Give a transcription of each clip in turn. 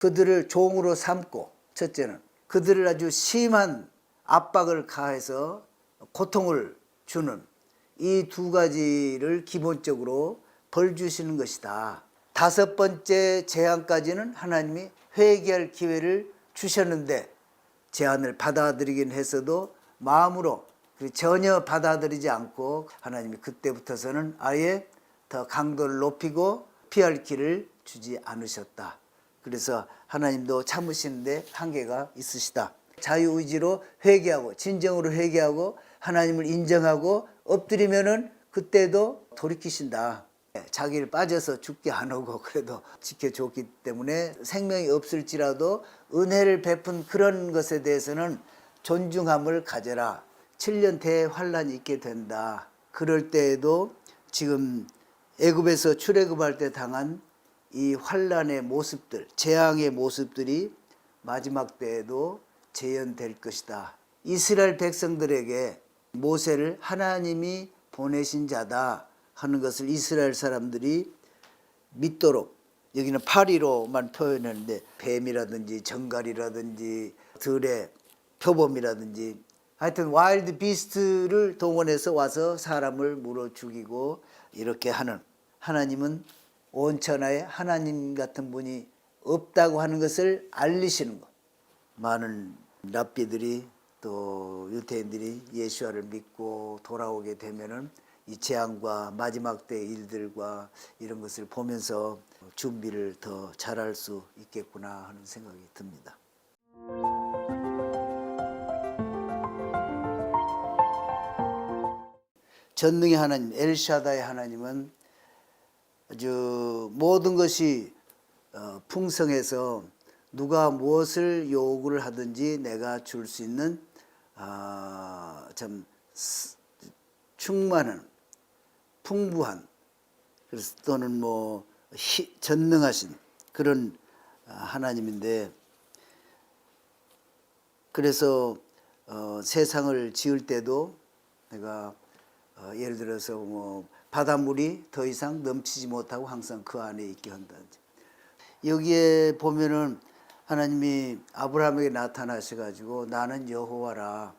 그들을 종으로 삼고, 첫째는 그들을 아주 심한 압박을 가해서 고통을 주는 이 두 가지를 기본적으로 벌 주시는 것이다. 다섯 번째 제안까지는 하나님이 회개할 기회를 주셨는데 제안을 받아들이긴 했어도 마음으로 전혀 받아들이지 않고 하나님이 그때부터서는 아예 더 강도를 높이고 피할 길을 주지 않으셨다. 그래서 하나님도 참으시는데 한계가 있으시다. 자유의지로 회개하고 진정으로 회개하고 하나님을 인정하고 엎드리면은 그때도 돌이키신다. 자기를 빠져서 죽게 안 하고 그래도 지켜줬기 때문에 생명이 없을지라도 은혜를 베푼 그런 것에 대해서는 존중함을 가져라. 7년 대환란이 있게 된다. 그럴 때에도 지금 애굽에서 출애굽할 때 당한 이 환란의 모습들, 재앙의 모습들이 마지막 때에도 재현될 것이다. 이스라엘 백성들에게 모세를 하나님이 보내신 자다 하는 것을 이스라엘 사람들이 믿도록, 여기는 파리로만 표현했는데 뱀이라든지 정갈이라든지 들의 표범이라든지 하여튼 와일드 비스트를 동원해서 와서 사람을 물어 죽이고 이렇게 하는, 하나님은 온 천하에 하나님 같은 분이 없다고 하는 것을 알리시는 것. 많은 랍비들이 또 유대인들이 예수와를 믿고 돌아오게 되면은 이 재앙과 마지막 때의 일들과 이런 것을 보면서 준비를 더 잘할 수 있겠구나 하는 생각이 듭니다. 전능의 하나님, 엘샤다의 하나님은 아주 모든 것이 풍성해서 누가 무엇을 요구를 하든지 내가 줄 수 있는 참 충만한, 풍부한, 그래서 또는 뭐 전능하신 그런 하나님인데, 그래서 세상을 지을 때도 내가 예를 들어서 뭐 바닷물이 더 이상 넘치지 못하고 항상 그 안에 있게 한다든지, 여기에 보면은 하나님이 아브라함에게 나타나셔가지고 나는 여호와라,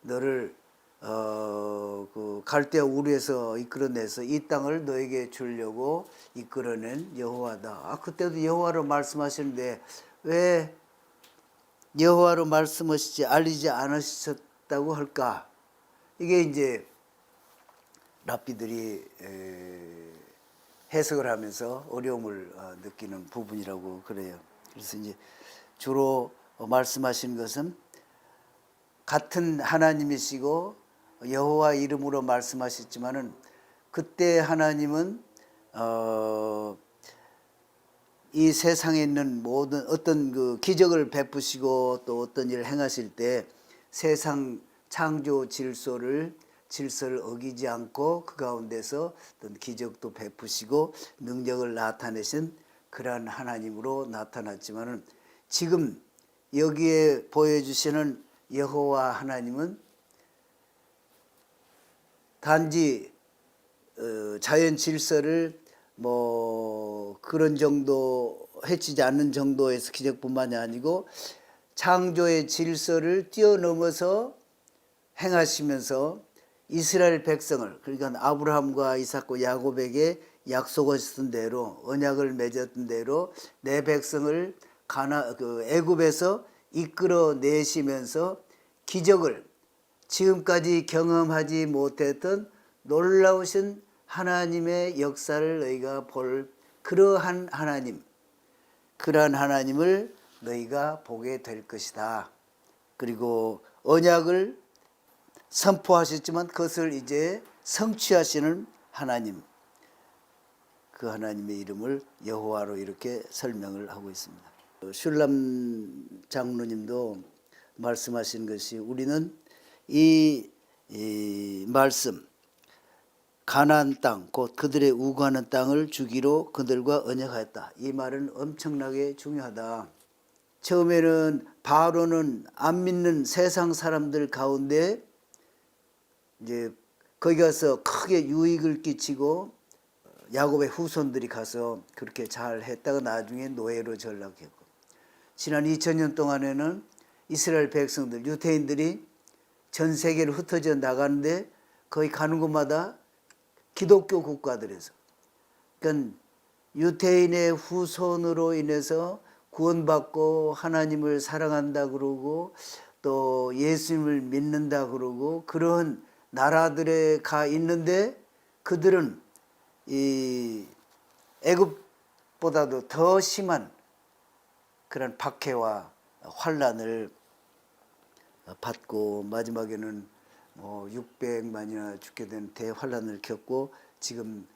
너를 그 갈대아 우르에서 이끌어내서 이 땅을 너에게 주려고 이끌어낸 여호와다. 그때도 여호와로 말씀하시는데 왜 여호와로 말씀하시지 알리지 않으셨다고 할까? 이게 이제 랍비들이 해석을 하면서 어려움을 느끼는 부분이라고 그래요. 그래서 이제 주로 말씀하시는 것은 같은 하나님이시고 여호와 이름으로 말씀하셨지만은 그때 하나님은 이 세상에 있는 모든 어떤 그 기적을 베푸시고 또 어떤 일을 행하실 때 세상 창조 질서를 어기지 않고 그 가운데서 어떤 기적도 베푸시고 능력을 나타내신 그러한 하나님으로 나타났지만은 지금 여기에 보여주시는 여호와 하나님은 단지 자연 질서를 뭐 그런 정도 해치지 않는 정도에서 기적뿐만이 아니고 창조의 질서를 뛰어넘어서 행하시면서 이스라엘 백성을, 그러니까 아브라함과 이삭과 야곱에게 약속하셨던 대로, 언약을 맺었던 대로 내 백성을 애굽에서 이끌어 내시면서 기적을, 지금까지 경험하지 못했던 놀라우신 하나님의 역사를 너희가 볼 그러한 하나님, 그러한 하나님을 너희가 보게 될 것이다. 그리고 언약을 선포하셨지만 그것을 이제 성취하시는 하나님, 그 하나님의 이름을 여호와로 이렇게 설명을 하고 있습니다. 슐람 장로님도 말씀하신 것이, 우리는 이 말씀, 가나안 땅, 곧 그들의 우구하는 땅을 주기로 그들과 언약하였다. 이 말은 엄청나게 중요하다. 처음에는 바로는 안 믿는 세상 사람들 가운데 이제 거기 가서 크게 유익을 끼치고 야곱의 후손들이 가서 그렇게 잘 했다가 나중에 노예로 전락했고, 지난 2000년 동안에는 이스라엘 백성들, 유대인들이 전 세계를 흩어져 나가는데 거의 가는 곳마다 기독교 국가들에서, 그러니까 유대인의 후손으로 인해서 구원받고 하나님을 사랑한다 그러고 또 예수님을 믿는다 그러고 그런 나라들에 가 있는데 그들은 이 애굽보다도 더 심한 그런 박해와 환란을 받고 마지막에는 600만이나 죽게 된 대환란을 겪고 지금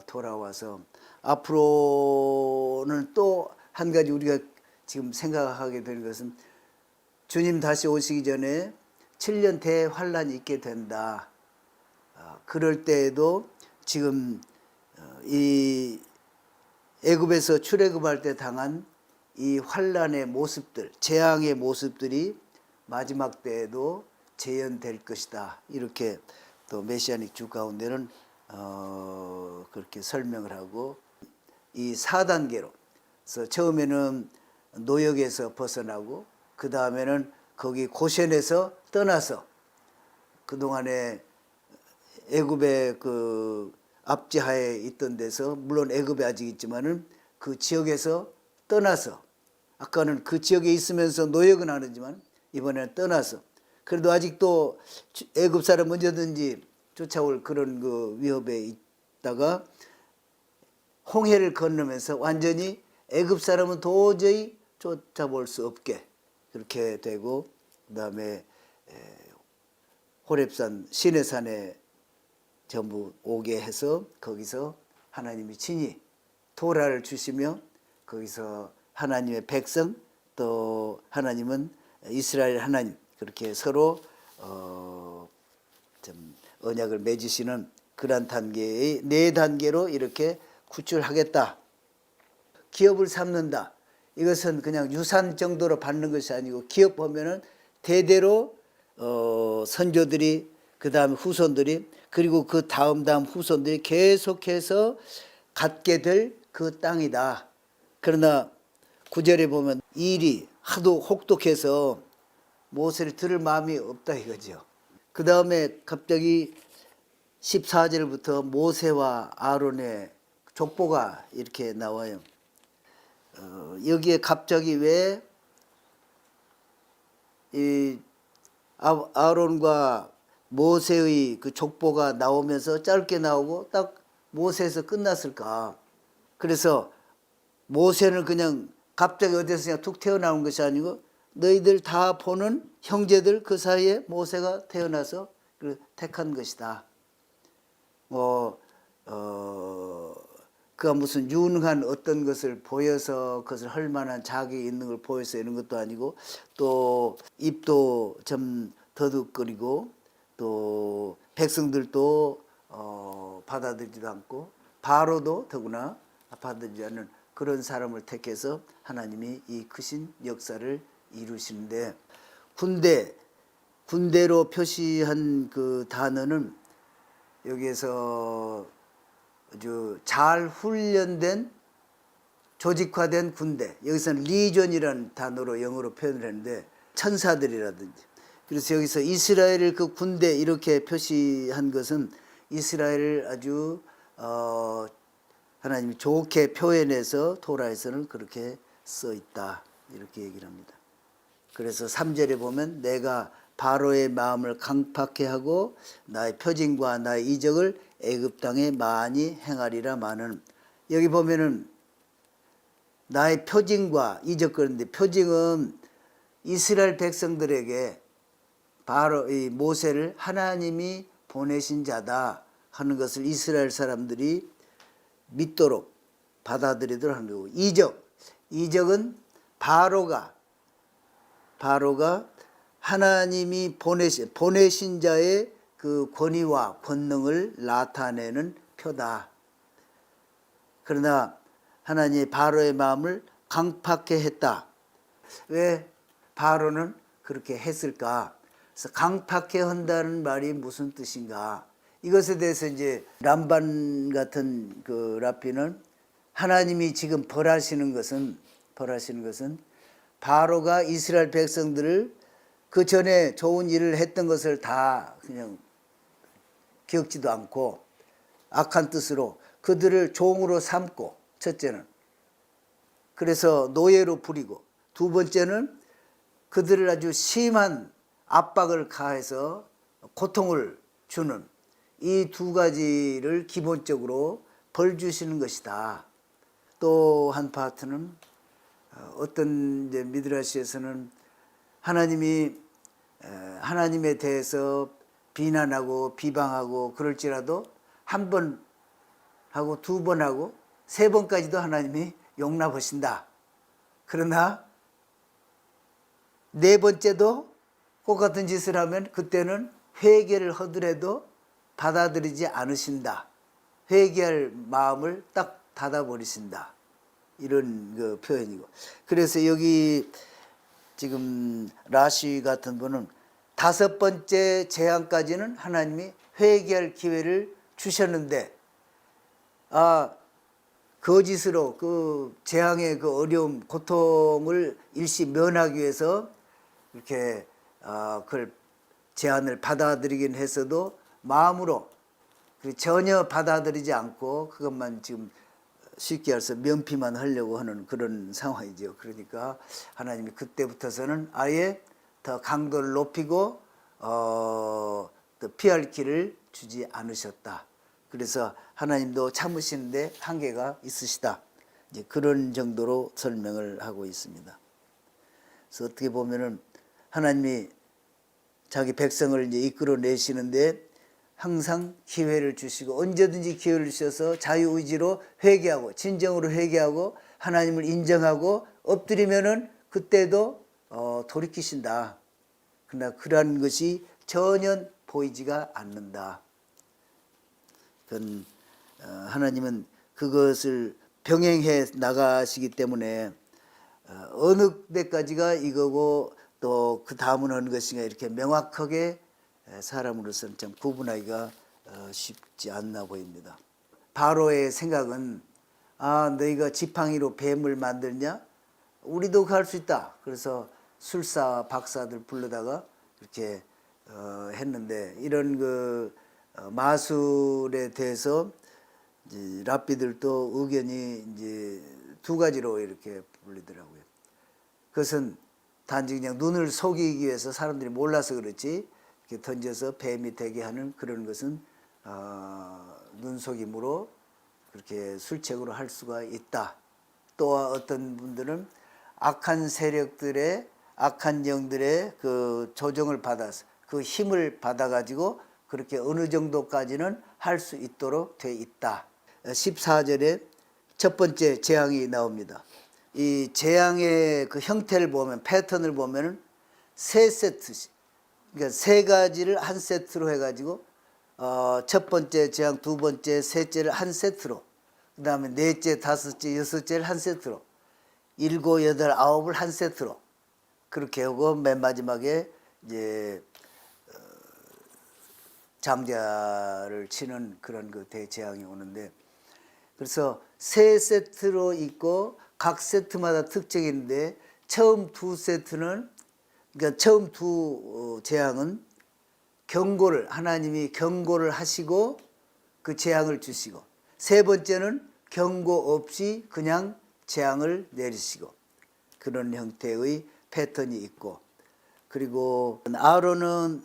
돌아와서 앞으로는 또 한 가지 우리가 지금 생각하게 되는 것은 주님 다시 오시기 전에 7년 대환란이 있게 된다. 그럴 때에도 지금 이 애굽에서 출애굽할 때 당한 이 환란의 모습들, 재앙의 모습들이 마지막 때에도 재현될 것이다. 이렇게 또 메시아닉 주 가운데는 그렇게 설명을 하고 이 4단계로 그래서 처음에는 노역에서 벗어나고 그 다음에는 거기 고센에서 떠나서 그동안에 애굽의 그 압제하에 있던 데서 물론 애굽에 아직 있지만은 그 지역에서 떠나서 아까는 그 지역에 있으면서 노역은 하지만 이번에는 떠나서 그래도 아직도 애굽 사람 언제든지 쫓아올 그런 그 위협에 있다가 홍해를 건너면서 완전히 애굽 사람은 도저히 쫓아볼 수 없게 그렇게 되고 그다음에 호렙산 시내산에 전부 오게 해서 거기서 하나님이 친히 토라를 주시며 거기서 하나님의 백성 또 하나님은 이스라엘 하나님 그렇게 서로 좀 언약을 맺으시는 그런 단계의 4단계로 이렇게 구출하겠다. 기업을 삼는다. 이것은 그냥 유산 정도로 받는 것이 아니고 기업 보면은 대대로 선조들이 그 다음 후손들이 그리고 그 다음 후손들이 계속해서 갖게 될 그 땅이다. 그러나 9절에 보면 일이 하도 혹독해서 모세를 들을 마음이 없다 이거죠. 그 다음에 갑자기 14절부터 모세와 아론의 족보가 이렇게 나와요. 여기에 갑자기 왜 이 아론과 모세의 그 족보가 나오면서 짧게 나오고 딱 모세에서 끝났을까? 그래서 모세는 그냥 갑자기 어디서 그냥 툭 태어나온 것이 아니고 너희들 다 보는 형제들 그 사이에 모세가 태어나서 택한 것이다. 그가 무슨 유능한 어떤 것을 보여서 그것을 할 만한 자기 있는 걸 보여서 이런 것도 아니고 또 입도 좀 더듬거리고 또 백성들도 받아들이지도 않고 바로도 더구나 받아들이지 않는 그런 사람을 택해서 하나님이 이 크신 역사를 이루시는데 군대로 표시한 그 단어는 여기에서 아주 잘 훈련된 조직화된 군대, 여기서는 리전이라는 단어로 영어로 표현을 했는데 천사들이라든지 그래서 여기서 이스라엘을 그 군대 이렇게 표시한 것은 이스라엘을 아주 하나님이 좋게 표현해서 토라에서는 그렇게 써 있다 이렇게 얘기를 합니다. 그래서 3절에 보면 내가 바로의 마음을 강팍해 하고 나의 표징과 나의 이적을 애굽 땅에 많이 행하리라 마는 여기 보면은 나의 표징과 이적 그런데 표징은 이스라엘 백성들에게 바로 이 모세를 하나님이 보내신 자다 하는 것을 이스라엘 사람들이 믿도록 받아들이도록 하는 거고 이적은 바로가 하나님이 보내신 자의 그 권위와 권능을 나타내는 표다. 그러나 하나님이 바로의 마음을 강팍해 했다. 왜 바로는 그렇게 했을까? 그래서 강팍해 한다는 말이 무슨 뜻인가? 이것에 대해서 이제 람반 같은 그 랍비는 하나님이 지금 벌하시는 것은 바로가 이스라엘 백성들을 그 전에 좋은 일을 했던 것을 다 그냥 기억지도 않고 악한 뜻으로 그들을 종으로 삼고, 첫째는 그래서 노예로 부리고, 두 번째는 그들을 아주 심한 압박을 가해서 고통을 주는 이 두 가지를 기본적으로 벌 주시는 것이다. 또 한 파트는 어떤 이제 미드라시에서는 하나님이 하나님에 대해서 비난하고 비방하고 그럴지라도 한 번 하고 두 번 하고 세 번까지도 하나님이 용납하신다. 그러나 네 번째도 똑같은 짓을 하면 그때는 회개를 하더라도 받아들이지 않으신다. 회개할 마음을 딱 닫아버리신다. 이런 그 표현이고. 그래서 여기 지금 라시 같은 분은 다섯 번째 재앙까지는 하나님이 회개할 기회를 주셨는데, 거짓으로 그 재앙의 그 어려움, 고통을 일시 면하기 위해서 이렇게 그걸 제안을 받아들이긴 했어도 마음으로 전혀 받아들이지 않고 그것만 지금 쉽게 말해서 면피만 하려고 하는 그런 상황이죠. 그러니까 하나님이 그때부터서는 아예 더 강도를 높이고 또 피할 길을 주지 않으셨다. 그래서 하나님도 참으시는데 한계가 있으시다. 이제 그런 정도로 설명을 하고 있습니다. 그래서 어떻게 보면은 하나님이 자기 백성을 이제 이끌어내시는데 항상 기회를 주시고 언제든지 기회를 주셔서 자유의지로 회개하고 진정으로 회개하고 하나님을 인정하고 엎드리면은 그때도 돌이키신다. 그러나 그러한 것이 전혀 보이지가 않는다. 그건 하나님은 그것을 병행해 나가시기 때문에 어느 때까지가 이거고 또 그 다음은 어느 것인가 이렇게 명확하게 사람으로서는 참 구분하기가 쉽지 않나 보입니다. 바로의 생각은 너희가 지팡이로 뱀을 만들냐? 우리도 갈 수 있다. 그래서 술사 박사들 불러다가 이렇게 했는데 이런 그 마술에 대해서 이제 랍비들도 의견이 이제 두 가지로 이렇게 불리더라고요. 그것은 단지 그냥 눈을 속이기 위해서 사람들이 몰라서 그렇지 이렇게 던져서 뱀이 되게 하는 그런 것은 눈속임으로 그렇게 술책으로 할 수가 있다. 또 어떤 분들은 악한 세력들의 악한 영들의 그 조정을 받아서 그 힘을 받아가지고 그렇게 어느 정도까지는 할 수 있도록 돼 있다. 14절에 첫 번째 재앙이 나옵니다. 이 재앙의 그 형태를 보면 패턴을 보면은 세 세트씩, 그러니까 세 가지를 한 세트로 해가지고 첫 번째 재앙, 두 번째, 셋째를 한 세트로, 그 다음에 넷째, 다섯째, 여섯째를 한 세트로, 일곱, 여덟, 아홉을 한 세트로 그렇게 하고 맨 마지막에 이제 장자를 치는 그런 그 대재앙이 오는데, 그래서 세 세트로 있고 각 세트마다 특징이 있는데 처음 두 세트는, 그러니까 처음 두 재앙은 경고를, 하나님이 경고를 하시고 그 재앙을 주시고, 세 번째는 경고 없이 그냥 재앙을 내리시고, 그런 형태의 패턴이 있고, 그리고 아론은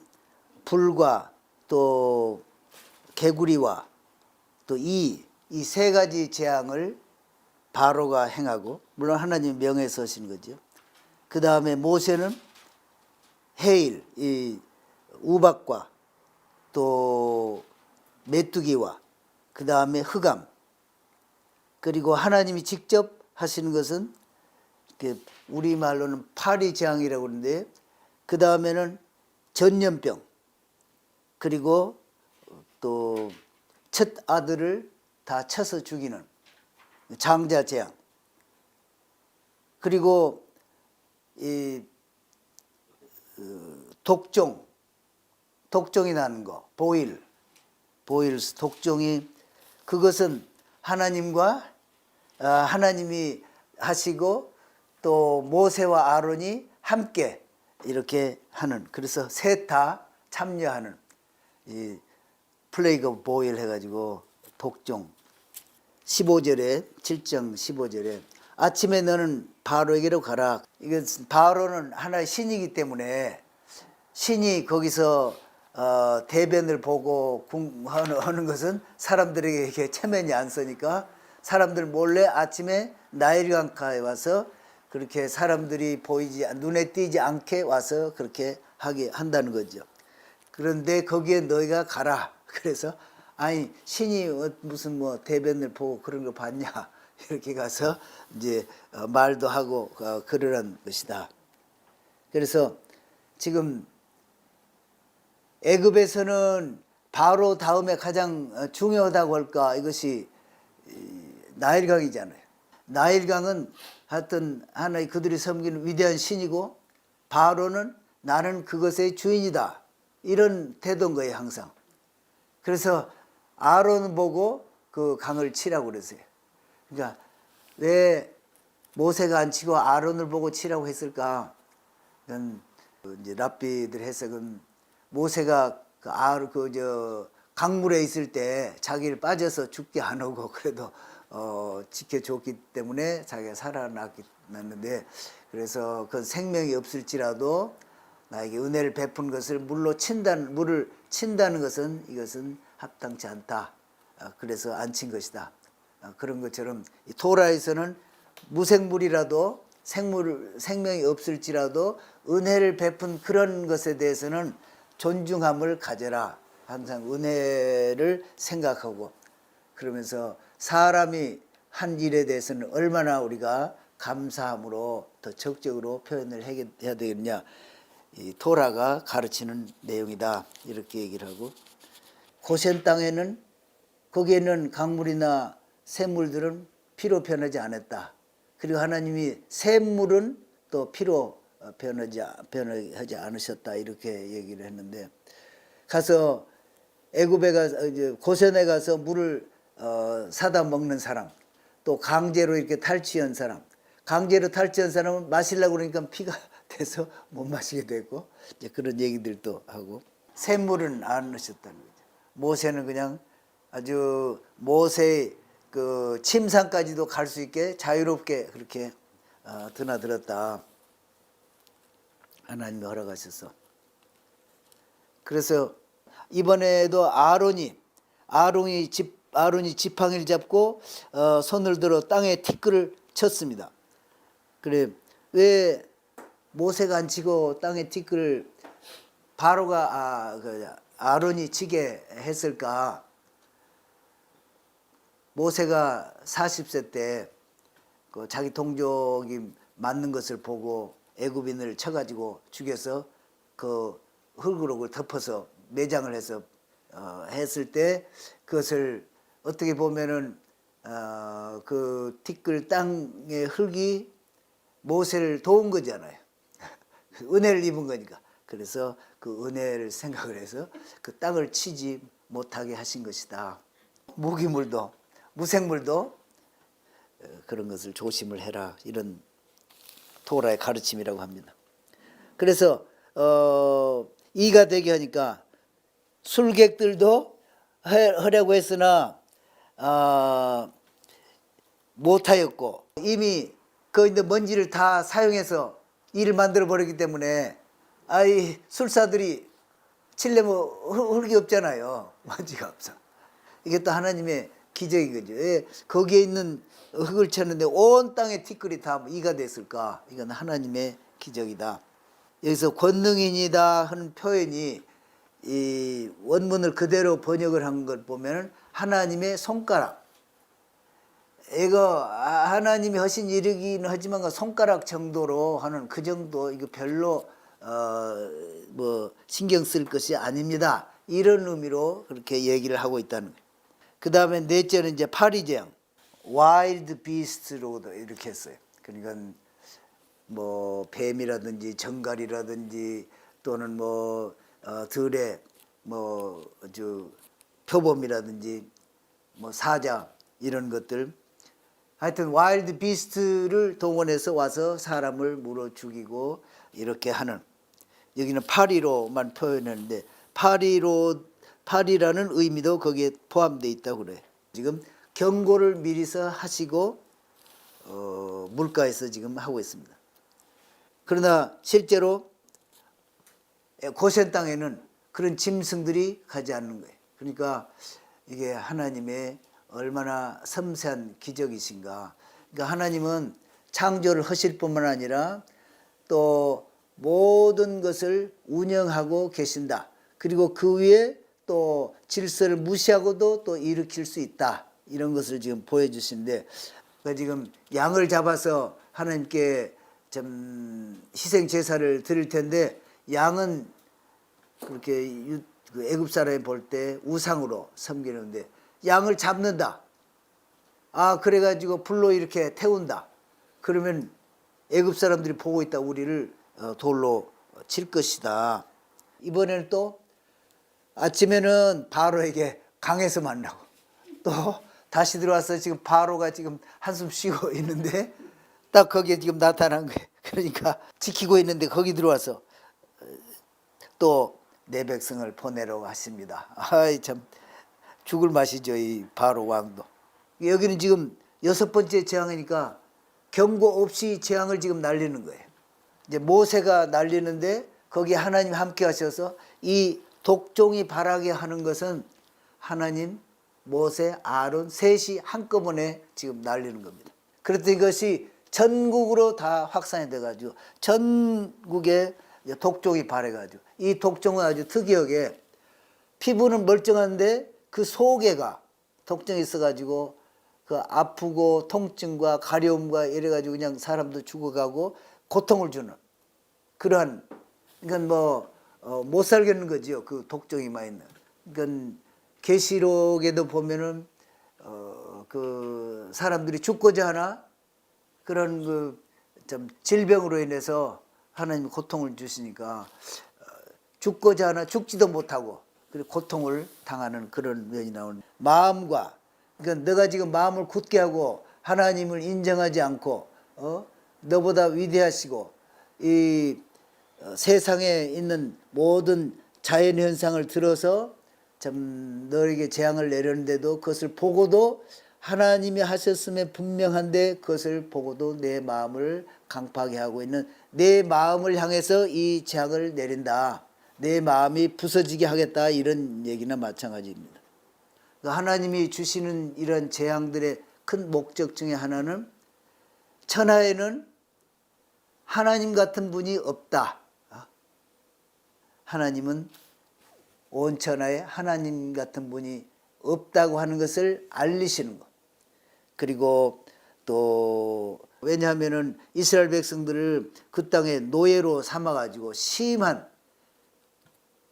불과 또 개구리와 또 이 세 가지 재앙을 바로가 행하고, 물론 하나님 명해서 하신 거죠. 그 다음에 모세는 해일, 이 우박과 또 메뚜기와 그 다음에 흑암, 그리고 하나님이 직접 하시는 것은 우리말로는 파리재앙이라고 그러는데, 그 다음에는 전염병, 그리고 또 첫 아들을 다 쳐서 죽이는 장자재앙, 그리고 이 독종이 나는 거, 보일스 독종이, 그것은 하나님과 하나님이 하시고 또 모세와 아론이 함께 이렇게 하는, 그래서 셋 다 참여하는 이 플레이그 오브 보일 해가지고 독종 15절에 7장 15절에 아침에 너는 바로에게로 가라. 이건 바로는 하나의 신이기 때문에 신이 거기서 대변을 보고 하는 것은 사람들에게 이렇게 체면이 안 서니까 사람들 몰래 아침에 나일강가에 와서 그렇게 사람들이 보이지 눈에 띄지 않게 와서 그렇게 하게 한다는 거죠. 그런데 거기에 너희가 가라. 그래서 아니 신이 무슨 뭐 대변을 보고 그런 거 봤냐 이렇게 가서 이제 말도 하고 그러란 것이다. 그래서 지금 애굽에서는 바로 다음에 가장 중요하다고 할까 이것이 나일강이잖아요. 나일강은 하여튼 하나의 그들이 섬기는 위대한 신이고 바로는 나는 그것의 주인이다 이런 태도인 거예요 항상. 그래서 아론 보고 그 강을 치라고 그랬어요. 그러니까 왜 모세가 안 치고 아론을 보고 치라고 했을까? 그건 이제 랍비들 해석은 모세가 강물에 있을 때 자기를 빠져서 죽게 안 하고 그래도 지켜줬기 때문에 자기가 살아났는데, 그래서 그 생명이 없을지라도 나에게 은혜를 베푼 것을 물을 친다는 것은 이것은 합당치 않다. 그래서 안 친 것이다. 그런 것처럼 이 토라에서는 무생물이라도 생명이 없을지라도 은혜를 베푼 그런 것에 대해서는 존중함을 가져라. 항상 은혜를 생각하고 그러면서 사람이 한 일에 대해서는 얼마나 우리가 감사함으로 더 적극적으로 표현을 해야 되겠냐. 이 토라가 가르치는 내용이다. 이렇게 얘기를 하고, 고센 땅에는 거기에는 강물이나 샘물들은 피로 변하지 않았다. 그리고 하나님이 샘물은 또 피로 변하지 않으셨다. 이렇게 얘기를 했는데, 가서 애굽에 가서 이제 고센에 가서 물을 사다 먹는 사람, 또 강제로 이렇게 탈취한 사람, 강제로 탈취한 사람은 마시려고 그러니까 피가 돼서 못 마시게 됐고, 이제 그런 얘기들도 하고, 샘물은 안 넣으셨다는 거죠. 모세는 그냥 아주 모세의 그 침상까지도 갈 수 있게 자유롭게 그렇게 드나들었다. 하나님이 허락하셔서. 그래서 이번에도 아론이 지팡이를 잡고 손을 들어 땅에 티끌을 쳤습니다. 그래, 왜 모세가 안 치고 땅에 티끌을 바로가 아론이 치게 했을까? 모세가 40세 때 그 자기 동족이 맞는 것을 보고 애굽인을 쳐가지고 죽여서 그 흙으로 덮어서 매장을 해서 했을 때, 그것을 어떻게 보면은 그 티끌 땅의 흙이 모세를 도운 거잖아요. 은혜를 입은 거니까. 그래서 그 은혜를 생각을 해서 그 땅을 치지 못하게 하신 것이다. 무기물도 무생물도 그런 것을 조심을 해라. 이런 토라의 가르침이라고 합니다. 그래서 이가 되게 하니까 술객들도 하려고 했으나 못하였고, 이미 그 있는 먼지를 다 사용해서 일을 만들어 버렸기 때문에 술사들이 칠려면 흙이 없잖아요. 먼지가 없어. 이게 또 하나님의 기적인 거죠. 왜 거기에 있는 흙을 쳤는데 온 땅에 티끌이 다 이가 됐을까? 이건 하나님의 기적이다. 여기서 권능이니다 하는 표현이 이 원문을 그대로 번역을 한 걸 보면 하나님의 손가락. 이거 하나님이 하신 일이긴 하지만 손가락 정도로 하는 그 정도, 이거 별로 뭐 신경 쓸 것이 아닙니다. 이런 의미로 그렇게 얘기를 하고 있다는 거예요. 그 다음에 넷째는 이제 파리제양, 와일드 비스트로도 이렇게 했어요. 그러니까 뭐 뱀이라든지 정갈이라든지 또는 뭐 들의 뭐 표범이라든지 뭐 사자 이런 것들, 하여튼 와일드 비스트를 동원해서 와서 사람을 물어 죽이고 이렇게 하는, 여기는 파리로만 표현했는데 파리라는 의미도 거기에 포함되어 있다고 그래. 지금 경고를 미리서 하시고 물가에서 지금 하고 있습니다. 그러나 실제로 고센 땅에는 그런 짐승들이 가지 않는 거예요. 그러니까 이게 하나님의 얼마나 섬세한 기적이신가. 그러니까 하나님은 창조를 하실 뿐만 아니라 또 모든 것을 운영하고 계신다. 그리고 그 위에 또 질서를 무시하고도 또 일으킬 수 있다. 이런 것을 지금 보여주시는데, 그러니까 지금 양을 잡아서 하나님께 좀 희생 제사를 드릴 텐데, 양은 그렇게 애굽 사람이 볼 때 우상으로 섬기는데 양을 잡는다. 아, 그래가지고 불로 이렇게 태운다. 그러면 애굽 사람들이 보고 있다. 우리를 돌로 칠 것이다. 이번에는 또 아침에는 바로에게 강에서 만나고, 또 다시 들어와서 지금 바로가 지금 한숨 쉬고 있는데 딱 거기에 지금 나타난 거예요. 그러니까 지키고 있는데 거기 들어와서 또 내 백성을 보내라고 하십니다. 아이 참 죽을 맛이죠, 이 바로 왕도. 여기는 지금 6번째 재앙이니까 경고 없이 재앙을 지금 날리는 거예요. 이제 모세가 날리는데 거기에 하나님 함께 하셔서 이 독종이 발하게 하는 것은 하나님, 모세, 아론 셋이 한꺼번에 지금 날리는 겁니다. 그랬더니 이것이 전국으로 다 확산이 돼가지고 전국에 독종이 발해가지고, 이 독종은 아주 특이하게 피부는 멀쩡한데 그 속에가 독종이 있어가지고 그 아프고 통증과 가려움과 이래가지고 그냥 사람도 죽어가고 고통을 주는 그러한, 그러니까 못 살겠는 거지요. 그 독종이 많이 있는. 그러니까 계시록에도 보면은 그 사람들이 죽고자 하나 그런 그 좀 질병으로 인해서 하나님이 고통을 주시니까 죽고자 하나 죽지도 못하고 그리고 고통을 당하는 그런 면이 나오는 마음과, 그러니까 너가 지금 마음을 굳게 하고 하나님을 인정하지 않고 너보다 위대하시고 이 세상에 있는 모든 자연 현상을 들어서 참 너에게 재앙을 내렸는데도 그것을 보고도 하나님이 하셨음에 분명한데 그것을 보고도 내 마음을 강팍하게 하고 있는 내 마음을 향해서 이 재앙을 내린다. 내 마음이 부서지게 하겠다. 이런 얘기나 마찬가지입니다. 하나님이 주시는 이런 재앙들의 큰 목적 중에 하나는 천하에는 하나님 같은 분이 없다. 하나님은 온 천하에 하나님 같은 분이 없다고 하는 것을 알리시는 것. 그리고 또 왜냐하면은 이스라엘 백성들을 그 땅에 노예로 삼아가지고 심한,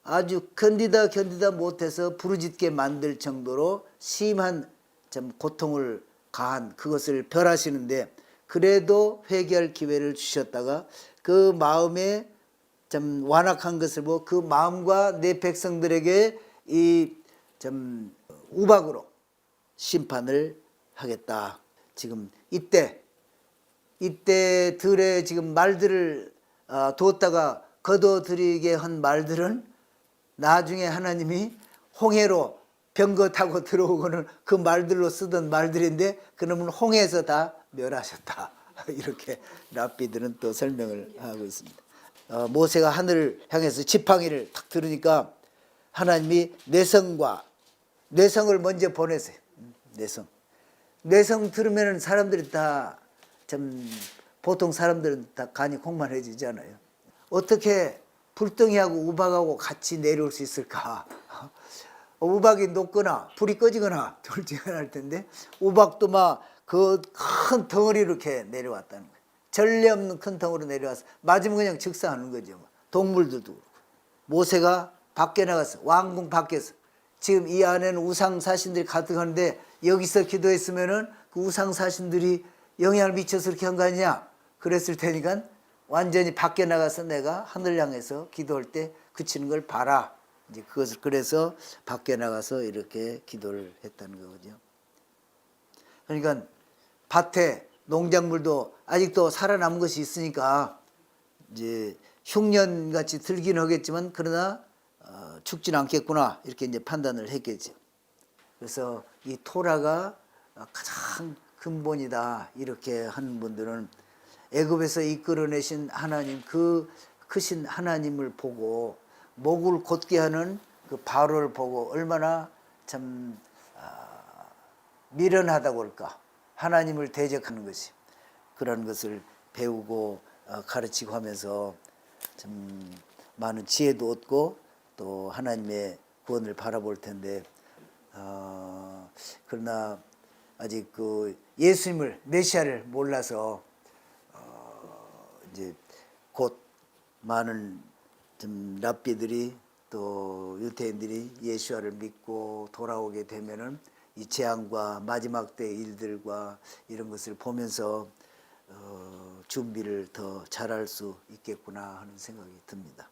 아주 견디다 못해서 부르짖게 만들 정도로 심한 좀 고통을 가한 그것을 별하시는데, 그래도 회개할 기회를 주셨다가 그 마음에 좀 완악한 것을 보고 그 마음과 내 백성들에게 이 좀 우박으로 심판을 하겠다. 지금 이때 들에 지금 말들을 두었다가 거둬들이게 한 말들은 나중에 하나님이 홍해로 병거 타고 들어오고는 그 말들로 쓰던 말들인데 그놈은 홍해에서 다 멸하셨다. 이렇게 랍비들은 또 설명을 하고 있습니다. 모세가 하늘을 향해서 지팡이를 탁 들으니까 하나님이 내성을 먼저 보내세요. 내성 들으면 사람들이 다 참 보통 사람들은 다 간이 공만해지잖아요. 어떻게 불덩이하고 우박하고 같이 내려올 수 있을까? 우박이 녹거나 불이 꺼지거나 둘 중에 하나일 텐데 우박도 막 그 큰 덩어리로 이렇게 내려왔다는 거예요. 전례 없는 큰 덩어리로 내려와서 맞으면 그냥 즉사하는 거죠. 동물들도 그렇고. 모세가 밖에 나가서 왕궁 밖에서 지금 이 안에는 우상 사신들이 가득한데 여기서 기도했으면은 그 우상 사신들이 영향을 미쳐서 그렇게 한 거 아니냐? 그랬을 테니까 완전히 밖에 나가서 내가 하늘 향해서 기도할 때 그치는 걸 봐라. 이제 그것을 그래서 밖에 나가서 이렇게 기도를 했다는 거거든요. 그러니까 밭에 농작물도 아직도 살아남은 것이 있으니까 이제 흉년같이 들긴 하겠지만 그러나 죽진 않겠구나 이렇게 이제 판단을 했겠죠. 그래서 이 토라가 가장 근본이다 이렇게 하는 분들은 애굽에서 이끌어내신 하나님 그 크신 하나님을 보고 목을 곧게 하는 그 바로를 보고 얼마나 참 미련하다고 할까 하나님을 대적하는 것이 그런 것을 배우고 가르치고 하면서 참 많은 지혜도 얻고 또 하나님의 구원을 바라볼 텐데 그러나 아직 그 예수님을 메시아를 몰라서 이제 곧 많은 좀 랍비들이 또 유대인들이 예수와를 믿고 돌아오게 되면은 이 재앙과 마지막 때 일들과 이런 것을 보면서 준비를 더 잘할 수 있겠구나 하는 생각이 듭니다.